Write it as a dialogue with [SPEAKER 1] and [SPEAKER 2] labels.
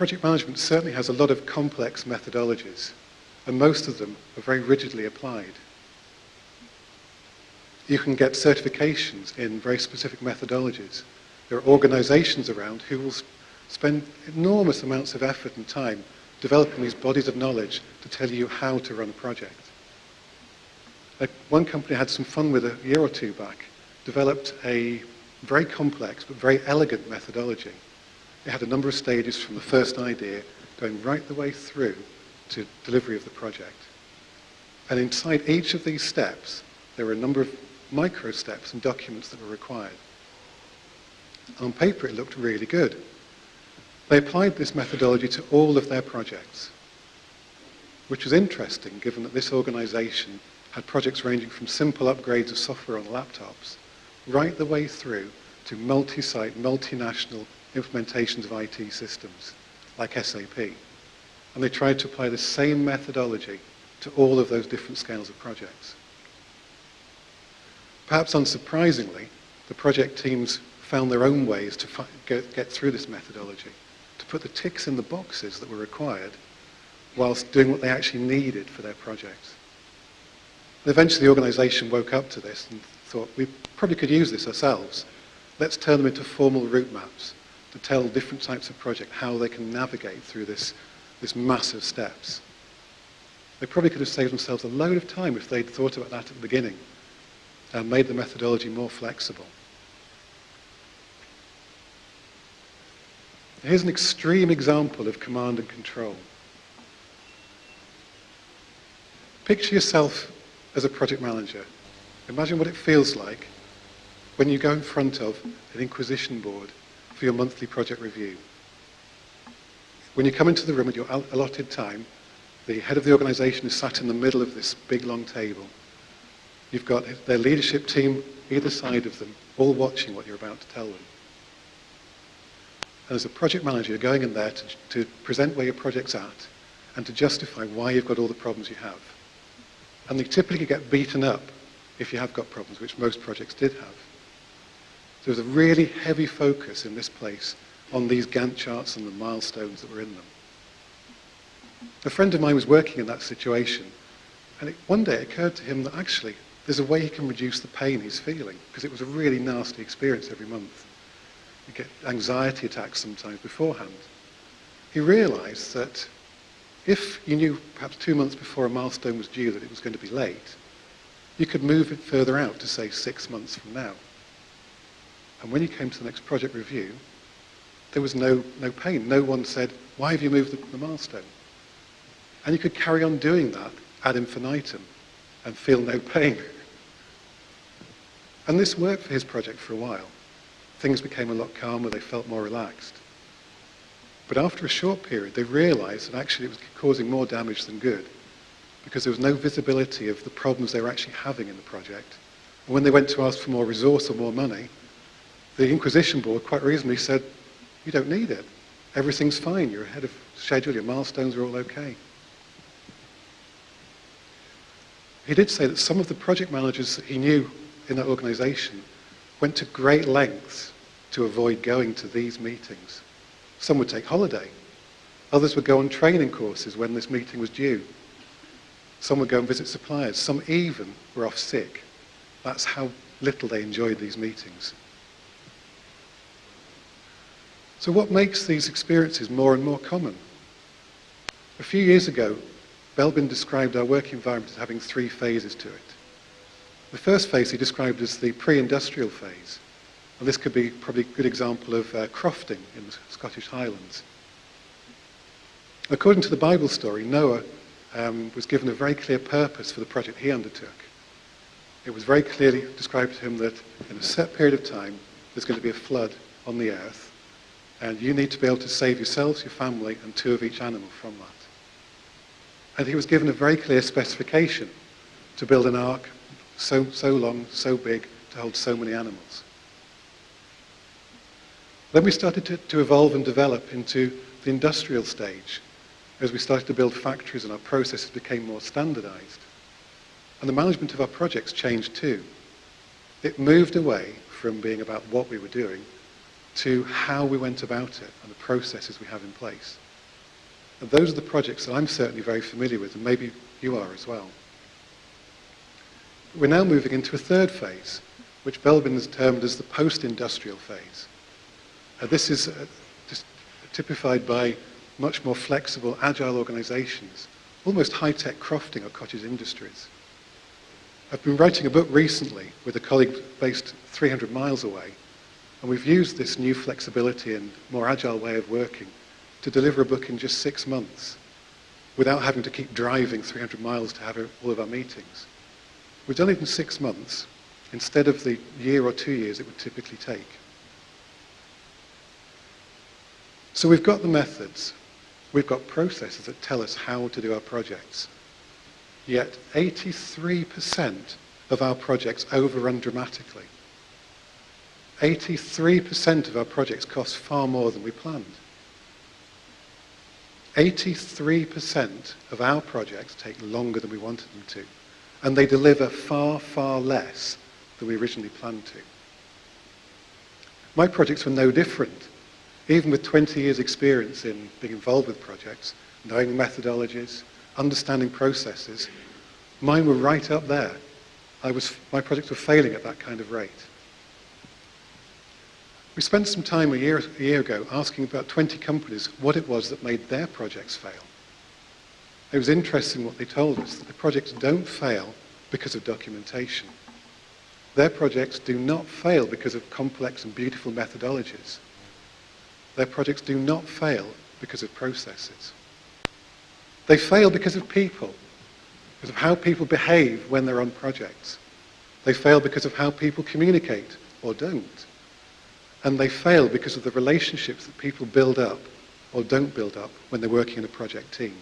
[SPEAKER 1] Project management certainly has a lot of complex methodologies, and most of them are very rigidly applied. You can get certifications in very specific methodologies. There are organizations around who will spend enormous amounts of effort and time developing these bodies of knowledge to tell you how to run a project. One company I had some fun with a year or two back, developed a very complex but very elegant methodology. It had a number of stages from the first idea going right the way through to delivery of the project. And inside each of these steps, there were a number of micro steps and documents that were required. On paper, it looked really good. They applied this methodology to all of their projects, which was interesting given that this organization had projects ranging from simple upgrades of software on laptops right the way through to multi-site, multinational implementations of IT systems like SAP. And they tried to apply the same methodology to all of those different scales of projects. Perhaps unsurprisingly, the project teams found their own ways to get through this methodology, to put the ticks in the boxes that were required whilst doing what they actually needed for their projects. Eventually, the organization woke up to this and thought, we probably could use this ourselves. Let's turn them into formal route maps to tell different types of project how they can navigate through this massive steps. They probably could have saved themselves a load of time if they'd thought about that at the beginning and made the methodology more flexible. Here's an extreme example of command and control. Picture yourself as a project manager. Imagine what it feels like when you go in front of an inquisition board for your monthly project review. When you come into the room at your allotted time, the head of the organization is sat in the middle of this big long table. You've got their leadership team either side of them, all watching what you're about to tell them. And as a project manager, you're going in there to present where your project's at and to justify why you've got all the problems you have. And they typically get beaten up if you have got problems, which most projects did have. So there's a really heavy focus in this place on these Gantt charts and the milestones that were in them. A friend of mine was working in that situation, and one day it occurred to him that actually there's a way he can reduce the pain he's feeling, because it was a really nasty experience every month. You get anxiety attacks sometimes beforehand. He realized that if you knew perhaps 2 months before a milestone was due that it was going to be late, you could move it further out to say 6 months from now. And when you came to the next project review, there was no pain. No one said, why have you moved the milestone? And you could carry on doing that ad infinitum and feel no pain. And this worked for his project for a while. Things became a lot calmer, they felt more relaxed. But after a short period, they realized that actually it was causing more damage than good, because there was no visibility of the problems they were actually having in the project. And when they went to ask for more resource or more money, the Inquisition Board quite reasonably said, you don't need it. Everything's fine, you're ahead of schedule, your milestones are all okay. He did say that some of the project managers that he knew in that organization went to great lengths to avoid going to these meetings. Some would take holiday. Others would go on training courses when this meeting was due. Some would go and visit suppliers. Some even were off sick. That's how little they enjoyed these meetings. So what makes these experiences more and more common? A few years ago, Belbin described our work environment as having 3 phases to it. The first phase he described as the pre-industrial phase. And this could be probably a good example of crofting in the Scottish Highlands. According to the Bible story, Noah was given a very clear purpose for the project he undertook. It was very clearly described to him that in a set period of time, there's going to be a flood on the earth, and you need to be able to save yourselves, your family, and 2 of each animal from that. And he was given a very clear specification to build an ark so long, so big, to hold so many animals. Then we started to evolve and develop into the industrial stage as we started to build factories and our processes became more standardized. And the management of our projects changed too. It moved away from being about what we were doing to how we went about it and the processes we have in place. And those are the projects that I'm certainly very familiar with, and maybe you are as well. We're now moving into a third phase, which Belbin has termed as the post-industrial phase. This is just typified by much more flexible, agile organizations, almost high-tech crofting or cottage industries. I've been writing a book recently with a colleague based 300 miles away, and we've used this new flexibility and more agile way of working to deliver a book in just 6 months without having to keep driving 300 miles to have all of our meetings. We've done it in 6 months instead of the year or 2 years it would typically take. So we've got the methods, we've got processes that tell us how to do our projects. Yet 83% of our projects overrun dramatically. 83% of our projects cost far more than we planned. 83% of our projects take longer than we wanted them to, and they deliver far, far less than we originally planned to. My projects were no different. Even with 20 years experience in being involved with projects, knowing methodologies, understanding processes, mine were right up there. My projects were failing at that kind of rate. We spent some time a year ago asking about 20 companies what it was that made their projects fail. It was interesting what they told us, that the projects don't fail because of documentation. Their projects do not fail because of complex and beautiful methodologies. Their projects do not fail because of processes. They fail because of people, because of how people behave when they're on projects. They fail because of how people communicate or don't. And they fail because of the relationships that people build up or don't build up when they're working in a project team.